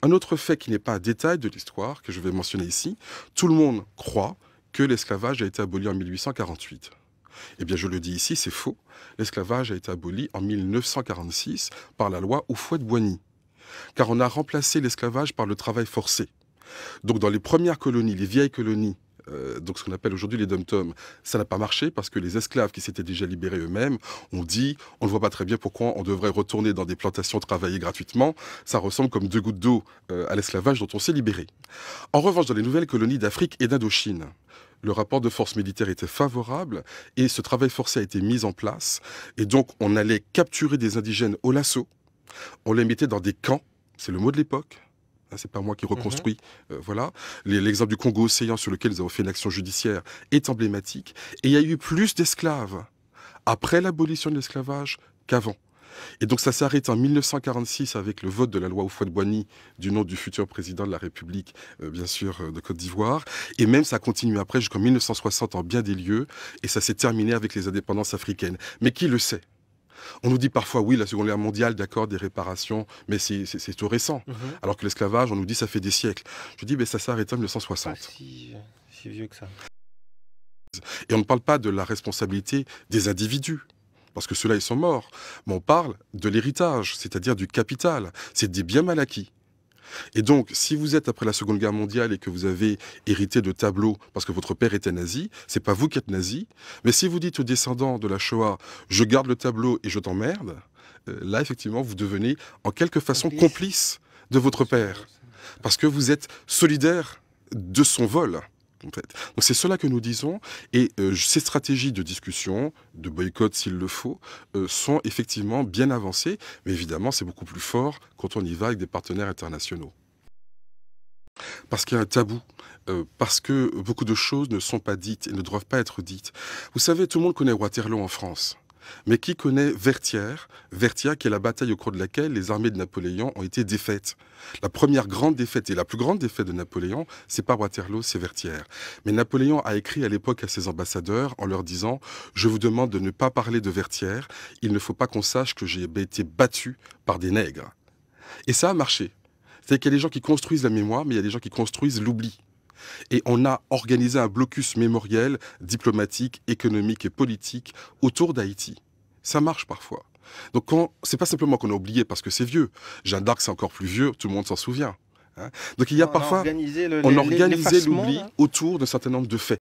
Un autre fait qui n'est pas un détail de l'histoire, que je vais mentionner ici, tout le monde croit que l'esclavage a été aboli en 1848. Eh bien, je le dis ici, c'est faux. L'esclavage a été aboli en 1946 par la loi Houphouët-Boigny, car on a remplacé l'esclavage par le travail forcé. Donc, dans les premières colonies, les vieilles colonies, donc ce qu'on appelle aujourd'hui les dom-toms, ça n'a pas marché parce que les esclaves qui s'étaient déjà libérés eux-mêmes ont dit on ne voit pas très bien pourquoi on devrait retourner dans des plantations travailler gratuitement. Ça ressemble comme deux gouttes d'eau à l'esclavage dont on s'est libéré. En revanche, dans les nouvelles colonies d'Afrique et d'Indochine, le rapport de force militaire était favorable et ce travail forcé a été mis en place. Et donc, on allait capturer des indigènes au lasso, on les mettait dans des camps, c'est le mot de l'époque. C'est pas moi qui reconstruis. Voilà. L'exemple du Congo-Océan sur lequel nous avons fait une action judiciaire est emblématique. Et il y a eu plus d'esclaves après l'abolition de l'esclavage qu'avant. Et donc ça s'est arrêté en 1946 avec le vote de la loi Houphouët-Boigny du nom du futur président de la République, bien sûr, de Côte d'Ivoire. Et même ça continue après jusqu'en 1960 en bien des lieux. Et ça s'est terminé avec les indépendances africaines. Mais qui le sait? On nous dit parfois, oui, la Seconde Guerre mondiale, d'accord, des réparations, mais c'est tout récent. Alors que l'esclavage, on nous dit, ça fait des siècles. Je dis, mais ça s'est arrêté en 1960. Pas si vieux que ça. Et on ne parle pas de la responsabilité des individus, parce que ceux-là, ils sont morts. Mais on parle de l'héritage, c'est-à-dire du capital. C'est des biens mal acquis. Et donc, si vous êtes après la Seconde Guerre mondiale et que vous avez hérité de tableaux parce que votre père était nazi, c'est pas vous qui êtes nazi. Mais si vous dites aux descendants de la Shoah, je garde le tableau et je t'emmerde, là, effectivement, vous devenez en quelque façon complice de votre père. Parce que vous êtes solidaire de son vol. En fait. Donc c'est cela que nous disons, et ces stratégies de discussion, de boycott s'il le faut, sont effectivement bien avancées, mais évidemment c'est beaucoup plus fort quand on y va avec des partenaires internationaux. Parce qu'il y a un tabou, parce que beaucoup de choses ne sont pas dites et ne doivent pas être dites. Vous savez, tout le monde connaît Waterloo en France. Mais qui connaît Vertières? Vertières, qui est la bataille au cours de laquelle les armées de Napoléon ont été défaites. La première grande défaite et la plus grande défaite de Napoléon, c'est pas Waterloo, c'est Vertières. Mais Napoléon a écrit à l'époque à ses ambassadeurs en leur disant « Je vous demande de ne pas parler de Vertières, il ne faut pas qu'on sache que j'ai été battu par des nègres. » Et ça a marché. C'est-à-dire qu'il y a des gens qui construisent la mémoire, mais il y a des gens qui construisent l'oubli. Et on a organisé un blocus mémoriel, diplomatique, économique et politique autour d'Haïti. Ça marche parfois. Donc c'est pas simplement qu'on a oublié parce que c'est vieux. Jeanne d'Arc, c'est encore plus vieux, tout le monde s'en souvient. Hein. Donc il y a parfois, on organisait l'oubli autour d'un certain nombre de faits.